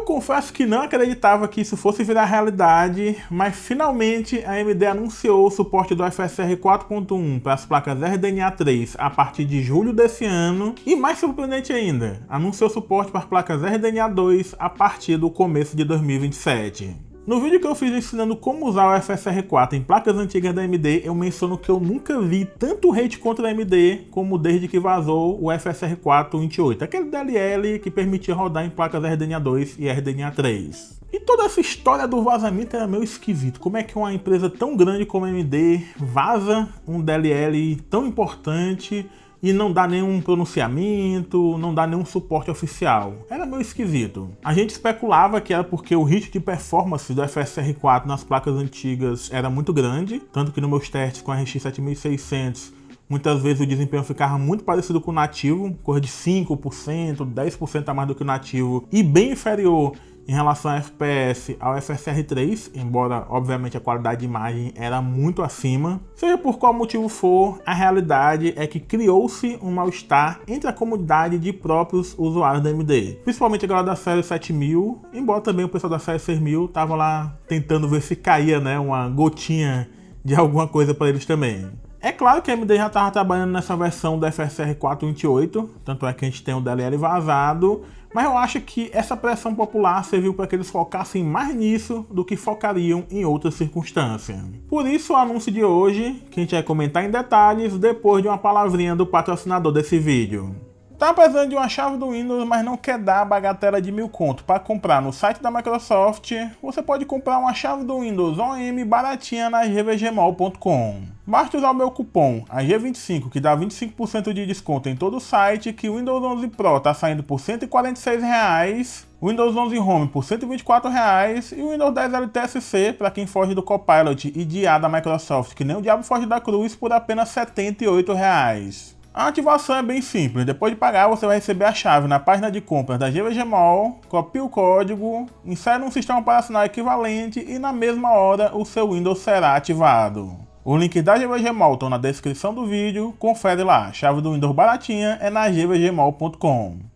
Eu confesso que não acreditava que isso fosse virar realidade, mas finalmente a AMD anunciou o suporte do FSR 4.1 para as placas RDNA 3 a partir de julho desse ano, e mais surpreendente ainda, anunciou suporte para as placas RDNA 2 a partir do começo de 2027. No vídeo que eu fiz ensinando como usar o FSR 4 em placas antigas da AMD, eu menciono que eu nunca vi tanto hate contra a AMD como desde que vazou o FSR 4 28, aquele DLL que permitia rodar em placas RDNA 2 e RDNA 3. E toda essa história do vazamento era meio esquisito. Como é que uma empresa tão grande como a AMD vaza um DLL tão importante e não dá nenhum pronunciamento, não dá nenhum suporte oficial? Era meio esquisito. A gente especulava que era porque o hit de performance do FSR 4 nas placas antigas era muito grande, tanto que nos meus testes com a RX 7600, muitas vezes o desempenho ficava muito parecido com o nativo, coisa de 5%, 10% a mais do que o nativo, e bem inferior em relação a FPS ao FSR 3, embora obviamente a qualidade de imagem era muito acima. Seja por qual motivo for, a realidade é que criou-se um mal-estar entre a comunidade de próprios usuários da AMD, principalmente a galera da série 7000, embora também o pessoal da série 6000 tava lá tentando ver se caía, né, uma gotinha de alguma coisa para eles também. É claro que a AMD já estava trabalhando nessa versão do FSR 428, tanto é que a gente tem o DLL vazado, mas eu acho que essa pressão popular serviu para que eles focassem mais nisso do que focariam em outras circunstâncias. Por isso o anúncio de hoje, que a gente vai comentar em detalhes depois de uma palavrinha do patrocinador desse vídeo. Tá precisando de uma chave do Windows, mas não quer dar a bagatela de 1000 conto para comprar no site da Microsoft? Você pode comprar uma chave do Windows OM baratinha na gvgmol.com. Basta usar o meu cupom AG25, que dá 25% de desconto em todo o site, que o Windows 11 Pro tá saindo por R$ 146,00, o Windows 11 Home por R$ 124,00 e o Windows 10 LTSC, para quem foge do Copilot e de IA da Microsoft, que nem o diabo foge da cruz, por apenas R$ 78,00. A ativação é bem simples. Depois de pagar, você vai receber a chave na página de compras da GVGMall, copia o código, insere um sistema operacional equivalente e na mesma hora o seu Windows será ativado. O link da GVGMall estão na descrição do vídeo, confere lá. A chave do Windows baratinha é na gvgmall.com.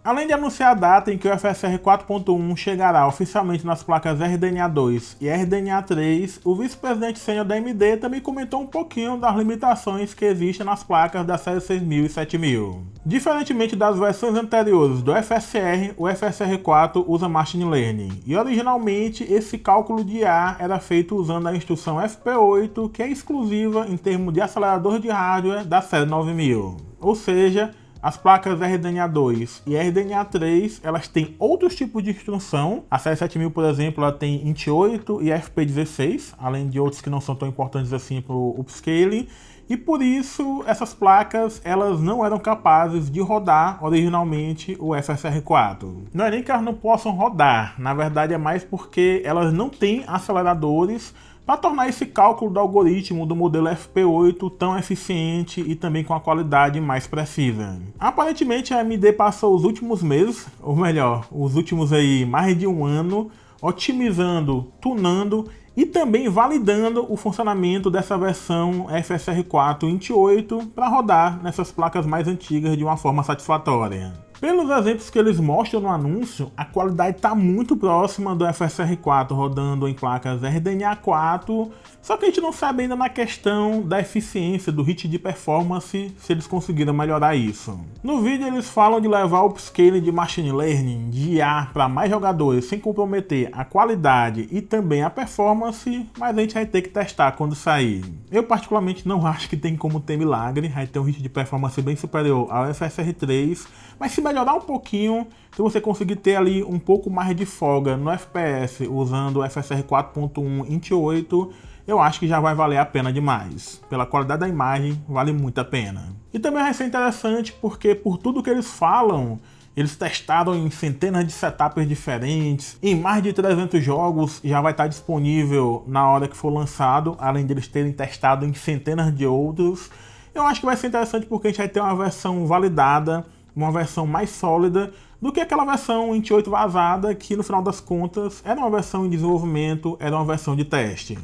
Além de anunciar a data em que o FSR 4.1 chegará oficialmente nas placas RDNA 2 e RDNA 3, o vice-presidente sênior da AMD também comentou um pouquinho das limitações que existem nas placas da série 6000 e 7000. Diferentemente das versões anteriores do FSR, o FSR 4 usa Machine Learning, e originalmente esse cálculo de IA era feito usando a instrução FP8, que é exclusiva em termos de acelerador de hardware da série 9000. Ou seja, as placas RDNA 2 e RDNA 3, elas têm outros tipos de instrução. A série 7000, por exemplo, ela tem INT8 e FP16, além de outros que não são tão importantes assim para o upscaling. E por isso, essas placas, elas não eram capazes de rodar originalmente o FSR 4. Não é nem que elas não possam rodar, na verdade é mais porque elas não têm aceleradores para tornar esse cálculo do algoritmo do modelo FP8 tão eficiente e também com a qualidade mais precisa. Aparentemente a AMD passou os últimos meses, ou melhor, os últimos aí mais de um ano, otimizando, tunando e também validando o funcionamento dessa versão FSR 4 INT8 para rodar nessas placas mais antigas de uma forma satisfatória. Pelos exemplos que eles mostram no anúncio, a qualidade está muito próxima do FSR 4 rodando em placas RDNA 4, só que a gente não sabe ainda na questão da eficiência do hit de performance, se eles conseguiram melhorar isso. No vídeo eles falam de levar o upscaling de Machine Learning, de IA, para mais jogadores sem comprometer a qualidade e também a performance, mas a gente vai ter que testar quando sair. Eu particularmente não acho que tem como ter milagre, vai ter um hit de performance bem superior ao FSR 3, mas se melhorar um pouquinho, se você conseguir ter ali um pouco mais de folga no FPS usando o FSR 4.1 INT8, eu acho que já vai valer a pena demais. Pela qualidade da imagem, vale muito a pena. E também vai ser interessante porque por tudo que eles falam, eles testaram em centenas de setups diferentes, em mais de 300 jogos, já vai estar disponível na hora que for lançado, além de eles terem testado em centenas de outros. Eu acho que vai ser interessante porque a gente vai ter uma versão validada, uma versão mais sólida do que aquela versão INT8 vazada que no final das contas era uma versão em desenvolvimento, era uma versão de teste.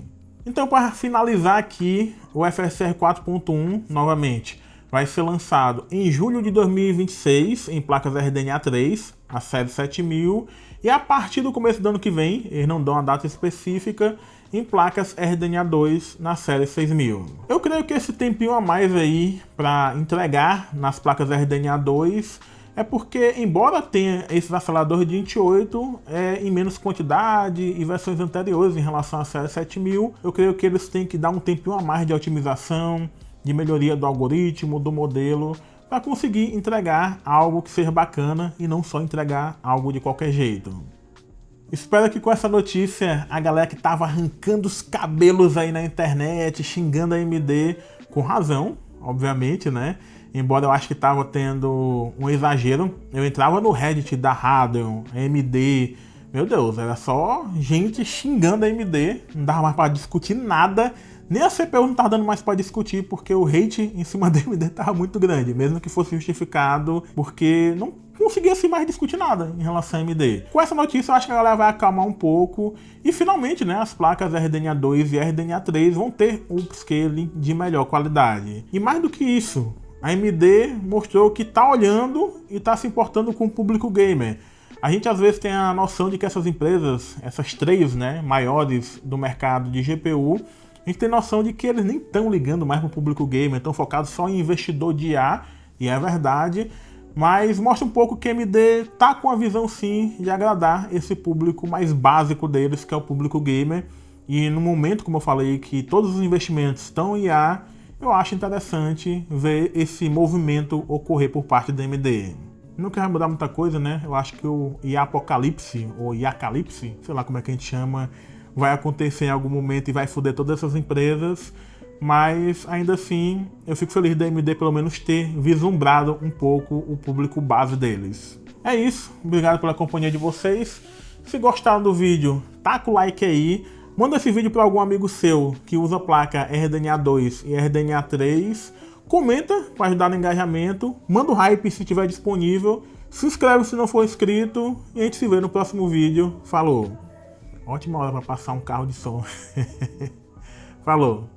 Então, para finalizar aqui, o FSR 4.1 novamente vai ser lançado em julho de 2026 em placas RDNA 3, a série 7000, e a partir do começo do ano que vem, eles não dão uma data específica, em placas RDNA 2 na série 6000. Eu creio que esse tempinho a mais aí para entregar nas placas RDNA 2 é porque, embora tenha esses aceleradores de 28 em menos quantidade e versões anteriores em relação à série 7000, eu creio que eles têm que dar um tempinho a mais de otimização, de melhoria do algoritmo, do modelo, para conseguir entregar algo que seja bacana e não só entregar algo de qualquer jeito. Espero que com essa notícia a galera que tava arrancando os cabelos aí na internet, xingando a AMD, com razão, obviamente, né? Embora eu acho que tava tendo um exagero. Eu entrava no Reddit da Radeon, AMD, meu Deus, era só gente xingando a AMD, não dava mais para discutir nada. Nem a CPU não tava dando mais para discutir, porque o hate em cima da AMD tava muito grande, mesmo que fosse justificado, porque não conseguia assim mais discutir nada em relação à AMD. Com essa notícia eu acho que a galera vai acalmar um pouco e finalmente, né, as placas RDNA 2 e RDNA 3 vão ter um upscaling de melhor qualidade. E mais do que isso, a AMD mostrou que tá olhando e tá se importando com o público gamer. A gente às vezes tem a noção de que essas empresas, essas três, né, maiores do mercado de GPU, a gente tem noção de que eles nem estão ligando mais para o público gamer, estão focados só em investidor de IA, e é verdade, mas mostra um pouco que a AMD tá com a visão sim de agradar esse público mais básico deles, que é o público gamer, e no momento, como eu falei, que todos os investimentos estão em IA, eu acho interessante ver esse movimento ocorrer por parte da AMD. Não quero mudar muita coisa, né? Eu acho que o IA Apocalipse, ou IAcalipse, sei lá como é que a gente chama, vai acontecer em algum momento e vai foder todas essas empresas, mas ainda assim eu fico feliz da AMD pelo menos ter vislumbrado um pouco o público base deles. É isso, obrigado pela companhia de vocês. Se gostaram do vídeo, taca o like aí, manda esse vídeo para algum amigo seu que usa a placa RDNA 2 e RDNA 3, comenta para ajudar no engajamento, manda o hype se estiver disponível, se inscreve se não for inscrito e a gente se vê no próximo vídeo. Falou! Ótima hora para passar um carro de som. Falou!